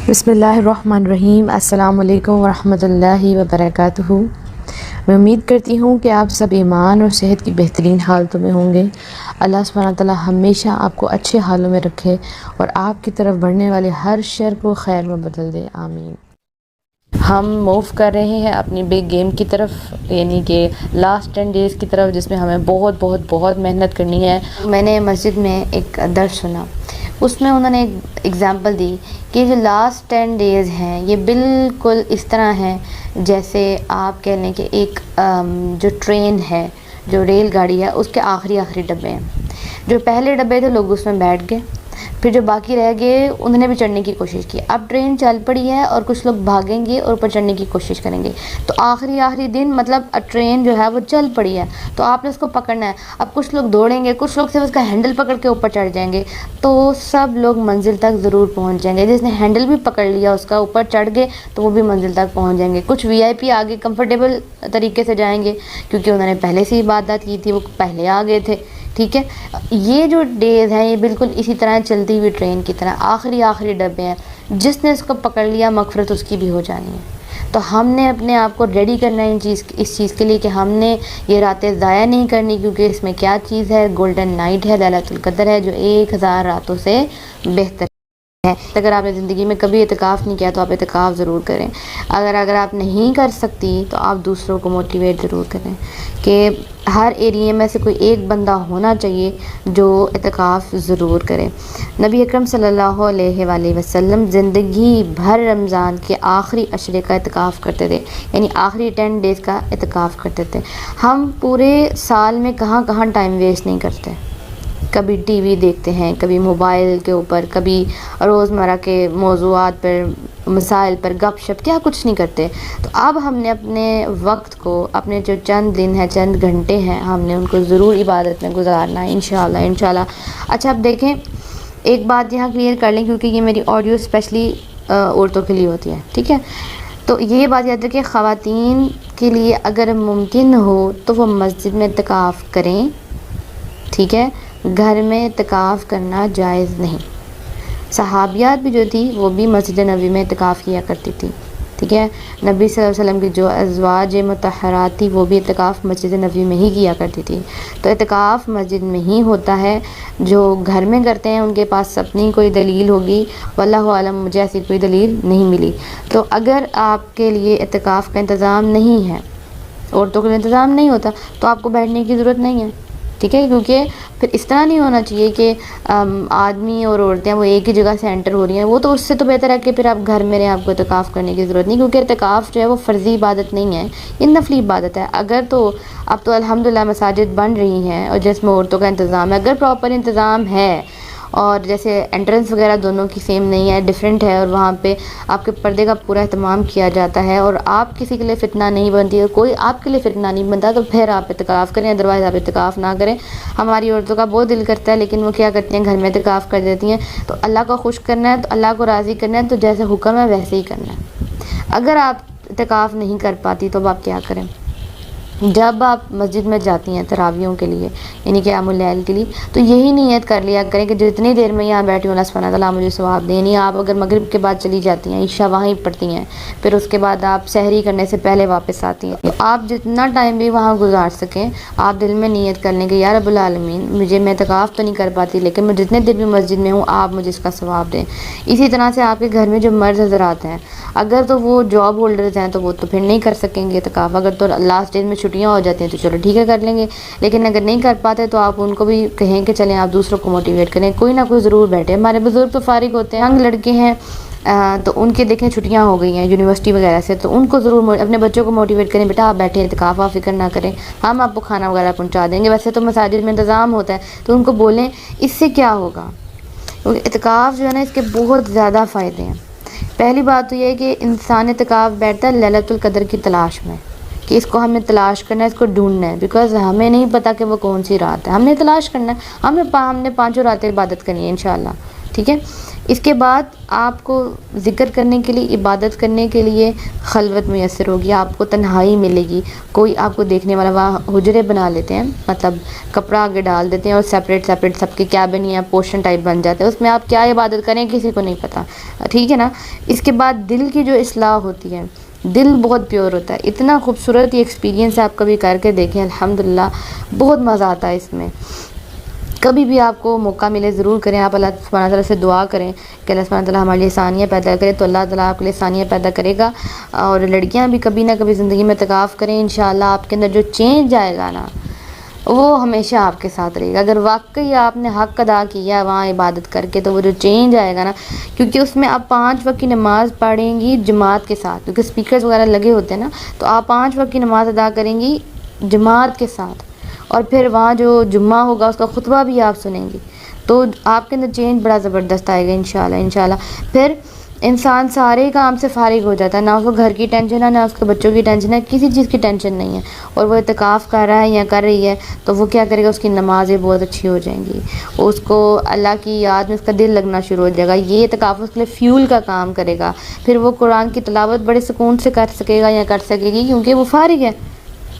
بسم اللہ الرحمن الرحیم۔ السلام علیکم ورحمۃ اللہ وبرکاتہ۔ میں امید کرتی ہوں کہ آپ سب ایمان اور صحت کی بہترین حالتوں میں ہوں گے۔ اللہ سبحانہ تعالیٰ ہمیشہ آپ کو اچھے حالوں میں رکھے اور آپ کی طرف بڑھنے والے ہر شر کو خیر میں بدل دے، آمین۔ ہم موو کر رہے ہیں اپنی بگ گیم کی طرف، یعنی کہ لاسٹ 10 ڈیز کی طرف، جس میں ہمیں بہت محنت کرنی ہے۔ میں نے مسجد میں ایک درس سنا، اس میں انہوں نے ایک ایگزامپل دی کہ جو لاسٹ 10 ڈیز ہیں یہ بالکل اس طرح ہیں جیسے آپ کہہ لیں کہ ایک جو ٹرین ہے، جو ریل گاڑی ہے، اس کے آخری ڈبے ہیں۔ جو پہلے ڈبے تھے لوگ اس میں بیٹھ گئے، پھر جو باقی رہ گئے انہوں نے بھی چڑھنے کی کوشش کی۔ اب ٹرین چل پڑی ہے اور کچھ لوگ بھاگیں گے اور اوپر چڑھنے کی کوشش کریں گے، تو آخری دن مطلب ٹرین جو ہے وہ چل پڑی ہے، تو آپ نے اس کو پکڑنا ہے۔ اب کچھ لوگ دوڑیں گے، کچھ لوگ صرف اس کا ہینڈل پکڑ کے اوپر چڑھ جائیں گے، تو سب لوگ منزل تک ضرور پہنچ جائیں گے۔ جس نے ہینڈل بھی پکڑ لیا، اس کا اوپر چڑھ گئے، تو وہ بھی منزل تک پہنچ جائیں گے۔ کچھ VIP آگے کمفرٹیبل طریقے سے جائیں گے کیونکہ انہوں نے پہلے سے عبادت کی تھی، وہ پہلے آ گئے تھے، ٹھیک ہے۔ یہ جو ڈیز ہیں یہ بالکل اسی طرح چلتی ہوئی ٹرین کی طرح آخری ڈبے ہیں، جس نے اس کو پکڑ لیا مغفرت اس کی بھی ہو جانی ہے۔ تو ہم نے اپنے آپ کو ریڈی کرنا ہے اس چیز کے لیے کہ ہم نے یہ راتیں ضائع نہیں کرنی، کیونکہ اس میں کیا چیز ہے، گولڈن نائٹ ہے، لیلۃ القدر ہے، جو 1000 راتوں سے بہتر ہے۔ اگر آپ نے زندگی میں کبھی اعتکاف نہیں کیا تو آپ اعتکاف ضرور کریں۔ اگر آپ نہیں کر سکتی تو آپ دوسروں کو موٹیویٹ ضرور کریں کہ ہر ایریے میں سے کوئی ایک بندہ ہونا چاہیے جو اعتکاف ضرور کرے۔ نبی اکرم صلی اللہ علیہ وآلہ وسلم زندگی بھر رمضان کے آخری عشرے کا اعتکاف کرتے تھے، یعنی آخری 10 ڈیز کا اعتکاف کرتے تھے۔ ہم پورے سال میں کہاں ٹائم ویسٹ نہیں کرتے، کبھی ٹی وی دیکھتے ہیں، کبھی موبائل کے اوپر، کبھی روزمرہ کے موضوعات پر، مسائل پر گپ شپ، کیا کچھ نہیں کرتے۔ تو اب ہم نے اپنے وقت کو، اپنے جو چند دن ہیں، چند گھنٹے ہیں، ہم نے ان کو ضرور عبادت میں گزارنا ہے، انشاءاللہ۔ اچھا اب دیکھیں، ایک بات یہاں کلیئر کر لیں کیونکہ یہ میری آڈیو اسپیشلی عورتوں کے لیے ہوتی ہے، ٹھیک ہے۔ تو یہ بات یاد رکھیں، خواتین کے لیے اگر ممکن ہو تو وہ مسجد میں اعتکاف کریں، ٹھیک ہے۔ گھر میں اعتکاف کرنا جائز نہیں۔ صحابیات بھی جو تھی وہ بھی مسجد نبوی میں اعتکاف کیا کرتی تھی، ٹھیک ہے۔ نبی صلی اللہ علیہ وسلم کی جو ازواج مطہرات تھی وہ بھی اعتکاف مسجد نبوی میں ہی کیا کرتی تھی۔ تو اعتکاف مسجد میں ہی ہوتا ہے۔ جو گھر میں کرتے ہیں ان کے پاس اپنی کوئی دلیل ہوگی، واللہ عالم، مجھے ایسی کوئی دلیل نہیں ملی۔ تو اگر آپ کے لیے اعتکاف کا انتظام نہیں ہے، عورتوں کے لیے انتظام نہیں ہوتا، تو آپ کو بیٹھنے کی ضرورت نہیں ہے، ٹھیک ہے۔ کیونکہ پھر اس طرح نہیں ہونا چاہیے کہ آدمی اور عورتیں وہ ایک ہی جگہ سے انٹر ہو رہی ہیں، وہ تو اس سے تو بہتر ہے کہ پھر آپ گھر میں رہیں، آپ کو اعتکاف کرنے کی ضرورت نہیں، کیونکہ اعتکاف جو ہے وہ فرضی عبادت نہیں ہے، یہ نفلی عبادت ہے۔ اگر تو اب تو الحمدللہ مساجد بن رہی ہیں اور جس میں عورتوں کا انتظام ہے، اگر پراپر انتظام ہے، اور جیسے انٹرنس وغیرہ دونوں کی سیم نہیں ہے، ڈیفرنٹ ہے، اور وہاں پہ آپ کے پردے کا پورا اہتمام کیا جاتا ہے اور آپ کسی کے لیے فتنہ نہیں بنتی اور کوئی آپ کے لیے فتنہ نہیں بنتا، تو پھر آپ اعتکاف کریں، ادروائز آپ اعتکاف نہ کریں۔ ہماری عورتوں کا بہت دل کرتا ہے لیکن وہ کیا کرتی ہیں، گھر میں اعتکاف کر دیتی ہیں۔ تو اللہ کو خوش کرنا ہے، تو اللہ کو راضی کرنا ہے، تو جیسے حکم ہے ویسے ہی کرنا ہے۔ اگر آپ اعتکاف نہیں کر پاتی تو اب آپ کیا کریں؟ جب آپ مسجد میں جاتی ہیں تراویحوں کے لیے، یعنی قیام اللیل کے لیے، تو یہی نیت کر لیا کریں کہ جتنی دیر میں یہاں بیٹھی ہوں اللہ سبحانہ تعالیٰ مجھے ثواب دیں۔ یعنی آپ اگر مغرب کے بعد چلی جاتی ہیں، عشاء وہیں پڑھتی ہیں، پھر اس کے بعد آپ سحری کرنے سے پہلے واپس آتی ہیں، تو آپ جتنا ٹائم بھی وہاں گزار سکیں، آپ دل میں نیت کر لیں کہ یا رب العالمین، میں اعتکاف تو نہیں کر پاتی لیکن میں جتنے دیر بھی مسجد میں ہوں آپ مجھے اس کا ثواب دیں۔ اسی طرح سے آپ کے گھر میں جو مرد حضرات ہیں، اگر تو وہ جاب ہولڈرز ہیں تو وہ تو پھر نہیں کر سکیں گے اعتکاف، اگر تو لاسٹ ڈیز میں چھٹیاں ہو جاتی ہیں تو چلو ٹھیک ہے کر لیں گے، لیکن اگر نہیں کر پاتے تو آپ ان کو بھی کہیں کہ چلیں آپ دوسروں کو موٹیویٹ کریں، کوئی نہ کوئی ضرور بیٹھے۔ ہمارے بزرگ تو فارغ ہوتے ہیں، ینگ لڑکے ہیں تو ان کے دیکھیں چھٹیاں ہو گئی ہیں یونیورسٹی وغیرہ سے، تو ان کو ضرور اپنے بچوں کو موٹیویٹ کریں، بیٹا آپ بیٹھے اعتکاف، آپ فکر نہ کریں، ہم آپ کو کھانا وغیرہ پہنچا دیں گے، ویسے تو مساجد میں انتظام ہوتا ہے، تو ان کو بولیں اس سے کیا ہوگا، کیونکہ اعتکاف جو ہے نا اس کے بہت زیادہ فائدے ہیں۔ پہلی بات تو یہ ہے کہ انسان اعتکاف بیٹھتا ہے لیلۃ القدر کی تلاش میں، کہ اس کو ہمیں تلاش کرنا ہے، اس کو ڈھونڈنا ہے، بیکاز ہمیں نہیں پتہ کہ وہ کون سی رات ہے، ہم نے تلاش کرنا ہے، ہم نے 5 راتیں عبادت کرنی ہے انشاءاللہ، ٹھیک ہے۔ اس کے بعد آپ کو ذکر کرنے کے لیے، عبادت کرنے کے لیے خلوت میسر ہوگی، آپ کو تنہائی ملے گی، کوئی آپ کو دیکھنے والا، وہاں حجرے بنا لیتے ہیں، مطلب کپڑا آگے ڈال دیتے ہیں اور سیپریٹ سب کے کیبن یا پورشن ٹائپ بن جاتے ہیں، اس میں آپ کیا عبادت کریں کسی کو نہیں پتہ، ٹھیک ہے نا۔ اس کے بعد دل کی جو اصلاح ہوتی ہے، دل بہت پیور ہوتا ہے، اتنا خوبصورت یہ ایکسپیرینس ہے، آپ کبھی کر کے دیکھیں، الحمدللہ بہت مزہ آتا ہے اس میں۔ کبھی بھی آپ کو موقع ملے ضرور کریں، آپ اللہ سبحانہ تعالیٰ سے دعا کریں کہ اللہ سبحانہ تعالیٰ ہمارے لیے آسانیاں پیدا کرے، تو اللہ تعالیٰ آپ کے لیے آسانیاں پیدا کرے گا۔ اور لڑکیاں بھی کبھی نہ کبھی زندگی میں اعتکاف کریں، انشاءاللہ آپ کے اندر جو چینج آئے گا نا وہ ہمیشہ آپ کے ساتھ رہے گا۔ اگر واقعی آپ نے حق ادا کیا وہاں عبادت کر کے، تو وہ جو چینج آئے گا نا، کیونکہ اس میں آپ 5 وقت کی نماز پڑھیں گی جماعت کے ساتھ، کیونکہ اسپیکرز وغیرہ لگے ہوتے ہیں نا، تو آپ 5 وقت کی نماز ادا کریں گی جماعت کے ساتھ، اور پھر وہاں جو جمعہ ہوگا اس کا خطبہ بھی آپ سنیں گی، تو آپ کے اندر چینج بڑا زبردست آئے گا انشاءاللہ۔ پھر انسان سارے کام سے فارغ ہو جاتا ہے، نہ اس کو گھر کی ٹینشن ہے، نہ اس کے بچوں کی ٹینشن ہے، کسی چیز کی ٹینشن نہیں ہے، اور وہ اعتکاف کر رہا ہے یا کر رہی ہے، تو وہ کیا کرے گا، اس کی نمازیں بہت اچھی ہو جائیں گی، اس کو اللہ کی یاد میں اس کا دل لگنا شروع ہو جائے گا، یہ اعتکاف اس کے لیے فیول کا کام کرے گا، پھر وہ قرآن کی تلاوت بڑے سکون سے کر سکے گا یا کر سکے گی، کیونکہ وہ فارغ ہے،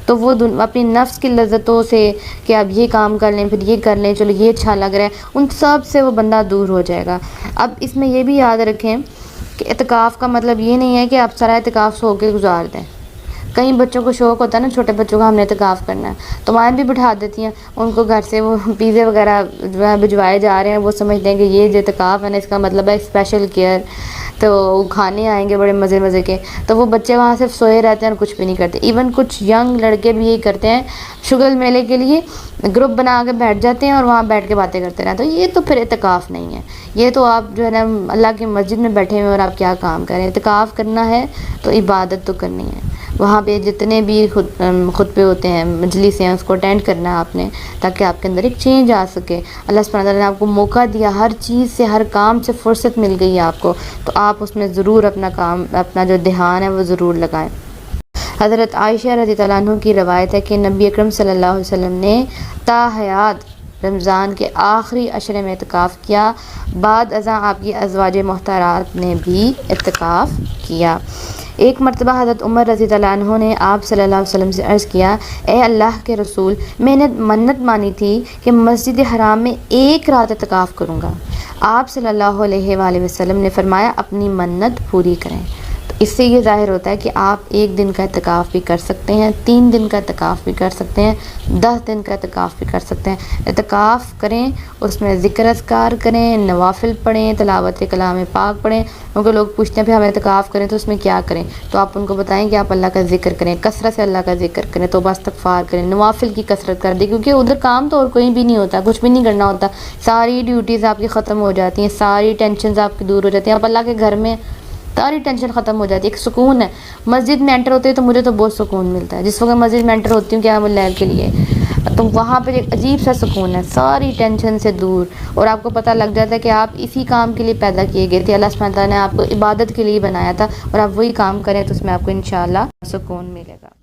تو وہ اپنی نفس کی لذتوں سے کہ اب یہ کام کر لیں، پھر یہ کر لیں، چلو یہ اچھا لگ رہا ہے، ان سب سے وہ بندہ دور ہو جائے گا۔ اب اس میں یہ بھی یاد رکھیں کہ اعتکاف کا مطلب یہ نہیں ہے کہ آپ سارا اعتکاف سو کے گزار دیں۔ کئی بچوں کو شوق ہوتا ہے نا، چھوٹے بچوں کا ہم نے اعتکاف کرنا ہے، تو مائیں بھی بٹھا دیتی ہیں ان کو، گھر سے وہ پیزے وغیرہ جو ہے بھجوائے جا رہے ہیں، وہ سمجھتے ہیں کہ یہ جو اعتکاف ہے نا، اس کا مطلب ہے اسپیشل کیئر، تو کھانے آئیں گے بڑے مزے کے، تو وہ بچے وہاں صرف سوئے رہتے ہیں اور کچھ بھی نہیں کرتے۔ ایون کچھ ینگ لڑکے بھی یہی کرتے ہیں، شگل میلے کے لیے گروپ بنا کے بیٹھ جاتے ہیں اور وہاں بیٹھ کے باتیں کرتے رہتے ہیں، تو یہ تو پھر اعتکاف نہیں ہے، یہ تو آپ جو ہے نا اللہ کی مسجد میں بیٹھے ہوئے اور آپ کیا کام کریں۔ اعتکاف کرنا ہے تو عبادت تو کرنی ہے، وہاں پہ جتنے بھی خطبے ہوتے ہیں، مجلس ہیں، اس کو اٹینڈ کرنا ہے آپ نے، تاکہ آپ کے اندر ایک چینج آ سکے۔ اللہ سبحانہ تعالیٰ نے آپ کو موقع دیا، ہر چیز سے، ہر کام سے فرصت مل گئی ہے آپ کو، تو آپ اس میں ضرور اپنا کام، اپنا جو دھیان ہے وہ ضرور لگائیں۔ حضرت عائشہ رضی اللہ عنہ کی روایت ہے کہ نبی اکرم صلی اللہ علیہ وسلم نے تا حیات رمضان کے آخری عشرے میں اعتکاف کیا، بعد ازاں آپ کی ازواج محترمات نے بھی اعتکاف کیا۔ ایک مرتبہ حضرت عمر رضی اللہ عنہ نے آپ صلی اللہ علیہ وسلم سے عرض کیا، اے اللہ کے رسول، میں نے منت مانی تھی کہ مسجد حرام میں 1 رات اعتکاف کروں گا۔ آپ صلی اللہ علیہ وآلہ وسلم نے فرمایا، اپنی منت پوری کریں۔ تو اس سے یہ ظاہر ہوتا ہے کہ آپ 1 دن کا اعتکاف بھی کر سکتے ہیں، 3 دن کا اعتکاف بھی کر سکتے ہیں، 10 دن کا اعتکاف بھی کر سکتے ہیں۔ اعتکاف کریں، اس میں ذکر اذکار کریں، نوافل پڑھیں، تلاوت کلام پاک پڑھیں، کیونکہ لوگ پوچھتے ہیں پھر ہم اعتکاف کریں تو اس میں کیا کریں، تو آپ ان کو بتائیں کہ آپ اللہ کا ذکر کریں، کثرت سے اللہ کا ذکر کریں، توبہ استغفار کریں، نوافل کی کثرت کر دیں، کیونکہ ادھر کام تو اور کوئی بھی نہیں ہوتا، کچھ بھی نہیں کرنا ہوتا، ساری ڈیوٹیز آپ کی ختم ہو جاتی ہیں، ساری ٹینشنز آپ کی دور ہو جاتی ہیں، آپ اللہ کے گھر میں ساری ٹینشن ختم ہو جاتی ہے، ایک سکون ہے۔ مسجد میں انٹر ہوتے ہیں تو مجھے تو بہت سکون ملتا ہے، جس وقت مسجد میں انٹر ہوتی ہوں قیام اللیل کے لیے، تو وہاں پہ ایک عجیب سا سکون ہے، ساری ٹینشن سے دور، اور آپ کو پتہ لگ جاتا ہے کہ آپ اسی کام کے لیے پیدا کیے گئے تھے، اللہ سبحانہ تعالیٰ نے آپ کو عبادت کے لیے بنایا تھا، اور آپ وہی کام کریں تو اس میں آپ کو انشاءاللہ سکون ملے گا۔